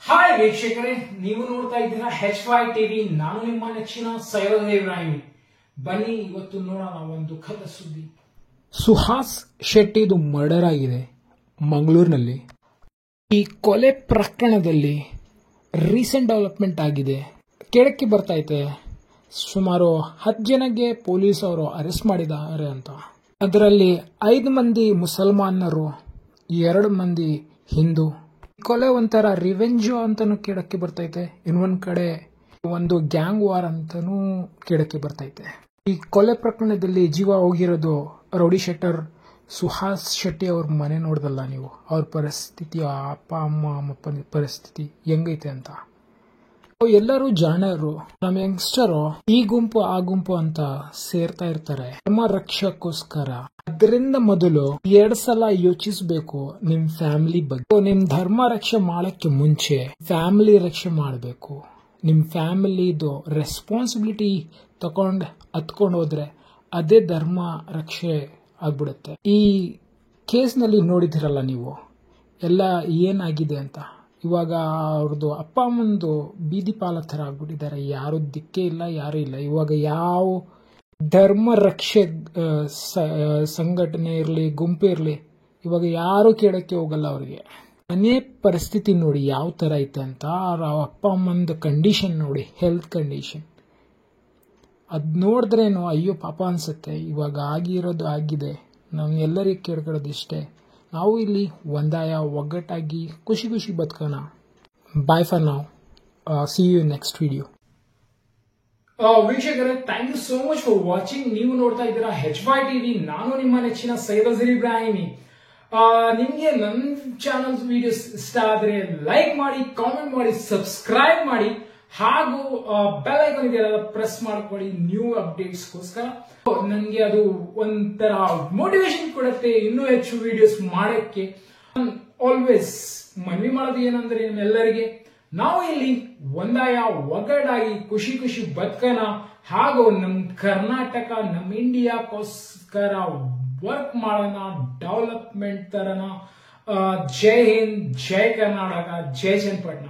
Hi ವೀಕ್ಷಕರೇ, ನೀವು ನೋಡ್ತಾ ಇದ್ದೀರಾ HY ಟಿವಿ. ನಾನು ನಿಮ್ಮ ನೆಚ್ಚಿನ ಸೈಯದ್ ಇಬ್ರಾಹಿಂ. ಬನ್ನಿ ಇವತ್ತು ನೋಡೋಣ ಒಂದು ದುಃಖದ ಸುದ್ದಿ. ಸುಹಾಸ್ ಶೆಟ್ಟಿದು ಮರ್ಡರ್ ಆಗಿದೆ ಮಂಗಳೂರಿನಲ್ಲಿ. ಈ ಕೊಲೆ ಪ್ರಕರಣದಲ್ಲಿ ರೀಸೆಂಟ್ ಡೆವಲಪ್ಮೆಂಟ್ ಆಗಿದೆ. ಕೇಳಕ್ಕೆ ಬರ್ತೈತೆ ಸುಮಾರು 10 ಜನಕ್ಕೆ ಪೊಲೀಸ್ ಅವರು ಅರೆಸ್ಟ್ ಮಾಡಿದ್ದಾರೆ ಅಂತ. ಅದರಲ್ಲಿ 5 ಮಂದಿ ಮುಸಲ್ಮಾನರು, 2 ಮಂದಿ ಹಿಂದೂ. ಕೊಲೆ ಒಂಥರ ರಿವೆಂಜ್ ಅಂತಾನು ಕೇಳಕ್ಕೆ ಬರ್ತೈತೆ. ಇನ್ನೊಂದ್ ಕಡೆ ಒಂದು ಗ್ಯಾಂಗ್ ವಾರ್ ಅಂತಾನೂ ಕೇಳಕ್ಕೆ ಬರ್ತೈತೆ. ಈ ಕೊಲೆ ಪ್ರಕರಣದಲ್ಲಿ ಜೀವ ಹೋಗಿರೋದು ರೌಡಿ ಶೆಟ್ಟರ್ ಸುಹಾಸ್ ಶೆಟ್ಟಿ ಅವ್ರ ಮನೆ ನೋಡ್ದಲ್ಲ ನೀವು, ಅವ್ರ ಪರಿಸ್ಥಿತಿ, ಅಪ್ಪ ಅಮ್ಮನ ಪರಿಸ್ಥಿತಿ ಹೆಂಗೈತೆ ಅಂತ. ಎಲ್ಲರೂ ಜಾಣರು, ನಮ್ಮ ಯಂಗ್ಸ್ಟರು ಈ ಗುಂಪು ಆ ಗುಂಪು ಅಂತ ಸೇರ್ತಾ ಇರ್ತಾರೆ ಧರ್ಮ ರಕ್ಷಕ್ಕೋಸ್ಕರ. ಅದರಿಂದ ಮೊದಲು 2 ಸಲ ಯೋಚಿಸಬೇಕು ನಿಮ್ ಫ್ಯಾಮಿಲಿ ಬಗ್ಗೆ. ನಿಮ್ ಧರ್ಮ ರಕ್ಷೆ ಮಾಡಕ್ಕೆ ಮುಂಚೆ ಫ್ಯಾಮಿಲಿ ರಕ್ಷೆ ಮಾಡಬೇಕು. ನಿಮ್ ಫ್ಯಾಮಿಲಿದು ರೆಸ್ಪಾನ್ಸಿಬಿಲಿಟಿ ಹತ್ಕೊಂಡು ಹೋದ್ರೆ ಅದೇ ಧರ್ಮ ರಕ್ಷೆ ಆಗ್ಬಿಡುತ್ತೆ. ಈ ಕೇಸ್ನಲ್ಲಿ ನೋಡಿದಿರಲ್ಲ ನೀವು ಎಲ್ಲ ಏನಾಗಿದೆ ಅಂತ. ಇವಾಗ ಅವ್ರದ್ದು ಅಪ್ಪ ಅಮ್ಮಂದು ಬೀದಿ ಪಾಲ ಥರ ಆಗ್ಬಿಟ್ಟಿದ್ದಾರೆ. ಯಾರು ದಿಕ್ಕೇ ಇಲ್ಲ, ಯಾರು ಇಲ್ಲ. ಇವಾಗ ಯಾವ ಧರ್ಮ ರಕ್ಷೆ ಸಂಘಟನೆ ಇರಲಿ, ಗುಂಪು ಇರಲಿ, ಇವಾಗ ಯಾರು ಕೇಳಕ್ಕೆ ಹೋಗಲ್ಲ ಅವ್ರಿಗೆ. ಮನೆ ಪರಿಸ್ಥಿತಿ ನೋಡಿ ಯಾವ ಥರ ಐತೆ ಅಂತ. ಅವ್ರ ಅಪ್ಪ ಅಮ್ಮಂದು ಕಂಡೀಷನ್ ನೋಡಿ, ಹೆಲ್ತ್ ಕಂಡೀಷನ್, ಅದು ನೋಡಿದ್ರೇನು ಅಯ್ಯೋ ಪಾಪ ಅನ್ಸುತ್ತೆ. ಇವಾಗ ಆಗಿರೋದು ಆಗಿದೆ. ನಾವು ಎಲ್ಲರಿಗೂ ಕೇಳ್ಕೊಳ್ಳೋದು ಇಷ್ಟೇ, ನಾವು ಇಲ್ಲಿ ಒಗ್ಗಟ್ಟಾಗಿ ಖುಷಿ ಖುಷಿ ಬದುಕೋಣ. Bye for now, see you next video. ವೀಕ್ಷಕರೇ, thank you so much for watching. ನೀವು ನೋಡ್ತಾ ಇದ್ದೀರಾ HY ಟಿವಿ. ನಾನು ನಿಮ್ಮ ನೆಚ್ಚಿನ ಸೈಯದ್ ಇಬ್ರಾಹಿಂ. ನಿಮ್ಗೆ ನನ್ನ ಚಾನಲ್ ವಿಡಿಯೋಸ್ ಇಷ್ಟ ಆದ್ರೆ ಲೈಕ್ ಮಾಡಿ, ಕಾಮೆಂಟ್ ಮಾಡಿ, ಸಬ್ಸ್ಕ್ರೈಬ್ ಮಾಡಿ, ಹಾಗೂ ಬೆಲ್ ಐಕಾನ್ ಇದೆಯಲ್ಲ ಪ್ರೆಸ್ ಮಾಡ್ಕೊಳ್ಳಿ ನ್ಯೂ ಅಪ್ಡೇಟ್ಸ್ಗೋಸ್ಕರ. ನನಗೆ ಅದು ಒಂಥರ ಮೋಟಿವೇಶನ್ ಕೊಡುತ್ತೆ ಇನ್ನೂ ಹೆಚ್ಚು ವಿಡಿಯೋಸ್ ಮಾಡಕ್ಕೆ. ಆಲ್ವೇಸ್ ಮನವಿ ಮಾಡೋದು ಏನಂದ್ರೆ ನಿಮ್ಮೆಲ್ಲರಿಗೆ, ನಾವು ಇಲ್ಲಿ ಒಗ್ಗಟ್ಟಾಗಿ ಖುಷಿ ಖುಷಿ ಬದುಕೋಣ, ಹಾಗೂ ನಮ್ಮ ಕರ್ನಾಟಕ, ನಮ್ಮ ಇಂಡಿಯಾಕ್ಕೋಸ್ಕರ ವರ್ಕ್ ಮಾಡೋಣ, ಡೆವಲಪ್ಮೆಂಟ್ ತರನ. ಜೈ ಹಿಂದ್, ಜೈ ಕರ್ನಾಟಕ, ಜೈ ಚನ್ನಪಟ್ಟಣ.